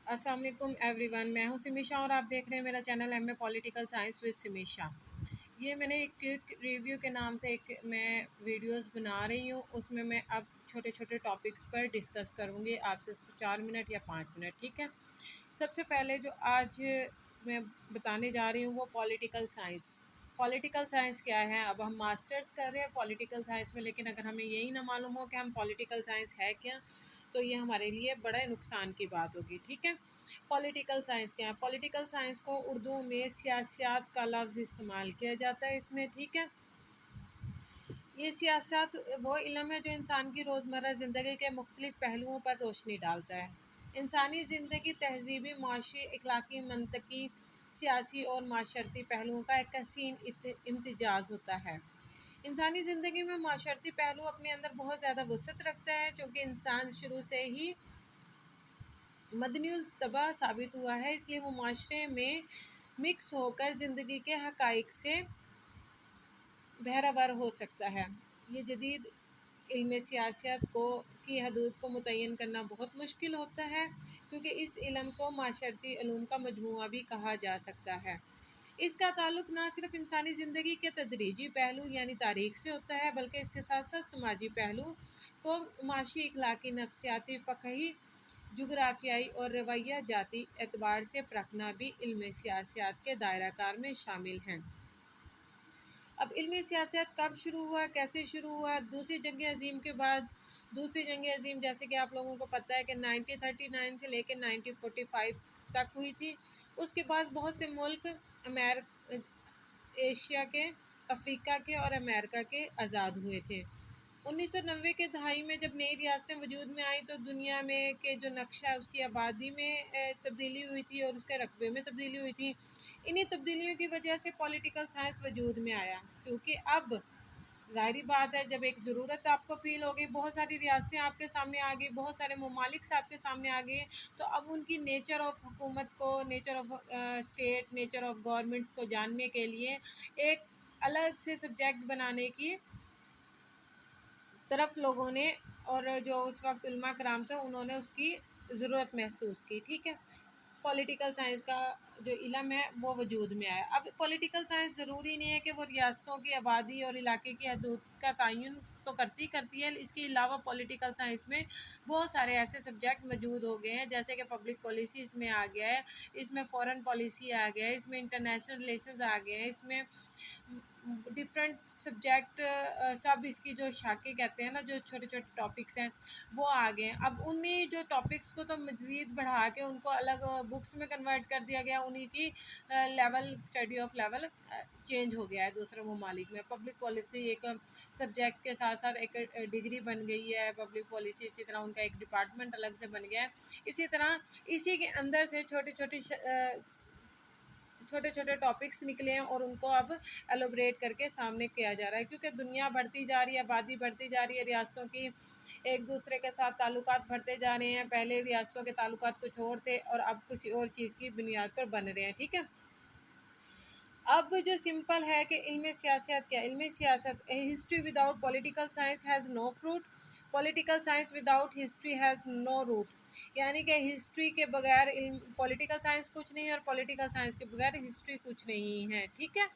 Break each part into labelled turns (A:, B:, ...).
A: अस्सलाम वालेकुम एवरीवन, मैं हूं सिमीशा और आप देख रहे हैं मेरा channel M A political science with Simisha. ये मैंने एक क्विक रिव्यू के नाम से एक मैं वीडियोस बना रही हूँ। उसमें मैं अब छोटे छोटे टॉपिक्स पर डिस्कस करूँगी आपसे 4 मिनट या 5 मिनट, ठीक है। सबसे पहले जो आज मैं बताने जा रही हूँ वो पॉलिटिकल साइंस। पॉलिटिकल साइंस क्या है? अब हम मास्टर्स कर रहे हैं पॉलिटिकल साइंस में, लेकिन अगर हमें यही ना मालूम हो कि हम पॉलिटिकल साइंस है क्या, तो ये हमारे लिए बड़ा नुकसान की बात होगी, ठीक है। पॉलिटिकल साइंस क्या है? पॉलिटिकल साइंस को उर्दू में सियासत का लफ्ज़ इस्तेमाल किया जाता है इसमें, ठीक है। ये सियासत वो इल्म है जो इंसान की रोज़मर्रा ज़िंदगी के मुख्तलिफ़ पहलुओं पर रोशनी डालता है। इंसानी ज़िंदगी तहज़ीबी, मुआशी, अखलाकी, मनतकी, सियासी और माशरती पहलुओं का एक हसीन इम्तिजाज होता है। इंसानी ज़िंदगी में माशरती पहलू अपने अंदर बहुत ज़्यादा वसअत रखता है, चूँकि इंसान शुरू से ही मदनियुल तबा साबित हुआ है, इसलिए वो माशरे में मिक्स होकर ज़िंदगी के हक़ाइक़ से बहरावर हो सकता है। ये जदीद इल्म सियासत को की हदूद को मुतय्यन करना बहुत मुश्किल होता है, क्योंकि इस इल्म को माशरती उलूम का मजमूआ भी कहा जा सकता है। इसका ताल्लुक ना सिर्फ इंसानी ज़िंदगी के तदरीजी पहलू यानी तारीख से होता है, बल्कि इसके साथ साथ समाजी पहलू को माशी, इखलाकी, नफ्सियाती, फ़क़ही, जुग़राफ़ियाई और रवैया जाती एतबार से परखना भी इल्म सियासत के दायरा कार में शामिल हैं। अब इल्म सियासत कब शुरू हुआ, कैसे शुरू हुआ? दूसरी जंग अज़ीम के बाद। दूसरी जंग अज़ीम जैसे कि आप लोगों को पता है कि 1939 से लेकर 1945 तक हुई थी। उसके बाद बहुत से मुल्क एशिया के, अफ्रीका के और अमेरिका के आज़ाद हुए थे। 1990 के दहाई में जब नई रियासतें वजूद में आई, तो दुनिया में के जो नक्शा है उसकी आबादी में तब्दीली हुई थी और उसके रकबे में तब्दीली हुई थी। इन्हीं तब्दीलियों की वजह से पॉलिटिकल साइंस वजूद में आया, क्योंकि अब ज़ाहिरी बात है, जब एक ज़रूरत आपको फ़ील हो गई, बहुत सारी रियासतें आपके सामने आ गई, बहुत सारे ममालिक से आपके सामने आ गए, तो अब उनकी नेचर ऑफ हुकूमत को, nature of state, nature of governments को जानने के लिए एक अलग से सब्जेक्ट बनाने की तरफ लोगों ने, और जो उस वक्त उलमा कराम थे, उन्होंने उसकी ज़रूरत महसूस की, ठीक है। पॉलिटिकल साइंस का जो इल्म है वो वजूद में आया। अब पॉलिटिकल साइंस ज़रूरी नहीं है कि वो रियासतों की आबादी और इलाके की हदूद का तयन तो करती है। इसके अलावा पॉलिटिकल साइंस में बहुत सारे ऐसे सब्जेक्ट मौजूद हो गए हैं, जैसे कि पब्लिक पॉलिसी इसमें आ गया है, इसमें फ़ॉरेन पॉलिसी आ गया है, इसमें इंटरनेशनल रिलेशंस आ गए हैं, इसमें डिफरेंट सब्जेक्ट सब इसकी जो शाखें कहते हैं ना, जो छोटे छोटे टॉपिक्स हैं वो आ गए हैं। अब उन्हीं जो टॉपिक्स को तो मज़ीद बढ़ा के उनको अलग बुक्स में कन्वर्ट कर दिया गया, उन्हीं की level, study of level change हो गया है दूसरे ममालिक में। पब्लिक पॉलिसी एक सब्जेक्ट के साथ साथ एक डिग्री बन गई है पब्लिक पॉलिसी, इसी तरह उनका एक डिपार्टमेंट अलग से बन गया है। इसी तरह इसी के अंदर से छोटे छोटे टॉपिक्स निकले हैं और उनको अब एलोबरेट करके सामने किया जा रहा है, क्योंकि दुनिया बढ़ती जा रही है, आबादी बढ़ती जा रही है, रियासतों की एक दूसरे के साथ ताल्लुकात बढ़ते जा रहे हैं। पहले रियासतों के ताल्लुकात कुछ और थे और अब किसी और चीज़ की बुनियाद पर बन रहे हैं, ठीक है। अब जो सिंपल है कि इल्म सियासत क्या है? इल्म सियासत, history without political science has no fruit, political science without history has no root. यानी कि हिस्ट्री के बगैर पॉलिटिकल साइंस कुछ नहीं है और पॉलिटिकल साइंस के बगैर हिस्ट्री कुछ नहीं है, ठीक है।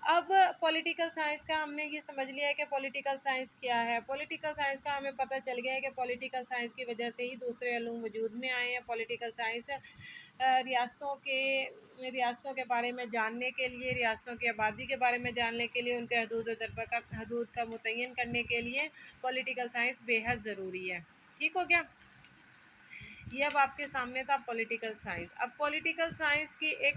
A: अब पॉलिटिकल साइंस का हमने ये समझ लिया है कि पॉलिटिकल साइंस क्या है। पॉलिटिकल साइंस का हमें पता चल गया है कि पॉलिटिकल साइंस की वजह से ही दूसरे उलूम वजूद में आए हैं। पॉलिटिकल साइंस रियासतों के बारे में जानने के लिए, रियासतों की आबादी के बारे में जानने के लिए, उनके हदूद का मुतय्यन करने के लिए पॉलिटिकल साइंस बेहद ज़रूरी है, ठीक हो गया। ये अब आपके सामने था पॉलिटिकल साइंस। अब पॉलिटिकल साइंस की एक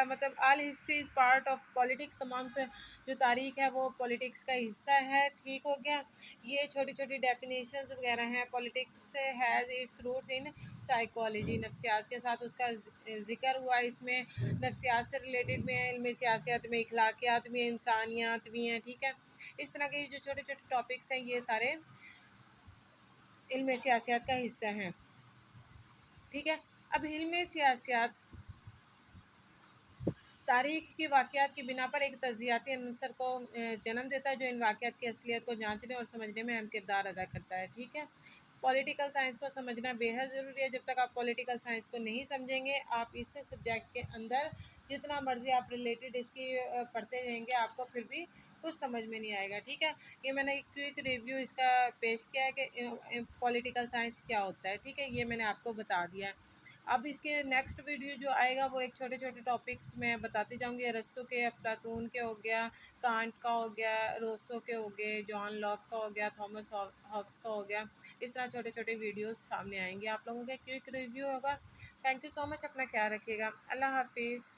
A: मतलब all history is part of politics, तमाम से जो तारीख है वो पॉलिटिक्स का हिस्सा है, ठीक हो गया। ये छोटी छोटी डेफिनेशंस वगैरह हैं। Politics has its roots in psychology, नफ्सियात के साथ उसका ज़िक्र हुआ। इसमें नफ्सियात से रिलेटेड भी है, इल्म सियासत में इखलाकियात भी हैं, इंसानियत भी हैं, ठीक है। इस तरह के जो छोटे छोटे टॉपिक्स हैं ये सारे इल्म सियासत का हिस्सा हैं, ठीक है। अब इल्म सियासत तारीख की वाक़यात की बिना पर एक तज्ज़ियाती अंसर को जन्म देता है, जो इन वाक़यात की असलियत को जांचने और समझने में अहम किरदार अदा करता है, ठीक है। پولیٹیکل سائنس کو سمجھنا بیحد ضروری ہے. جب تک آپ پولیٹیکل سائنس کو نہیں سمجھیں گے، آپ اس سے سبجیکٹ کے اندر جتنا مرضی آپ ریلیٹڈ اس کی پڑھتے رہیں گے، آپ کو پھر بھی کچھ سمجھ میں نہیں آئے گا. ٹھیک ہے، یہ میں نے ایک کوئک ریویو اس کا پیش کیا ہے کہ پولیٹیکل سائنس کیا ہوتا ہے. ٹھیک ہے، یہ میں نے آپ کو بتا دیا ہے. اب اس کے نیکسٹ ویڈیو جو آئے گا وہ ایک چھوٹے چھوٹے ٹاپکس میں بتاتی جاؤں گی. ارسطو کے، افلاطون کے ہو گیا، کانٹ کا ہو گیا، روسو کے ہو گئے، جان لاک کا ہو گیا، تھامس ہابس کا ہو گیا. اس طرح چھوٹے چھوٹے ویڈیوز سامنے آئیں گے، آپ لوگوں کا کوئک ریویو ہوگا. تھینک یو سو مچ، اپنا خیال رکھیے گا. اللہ حافظ.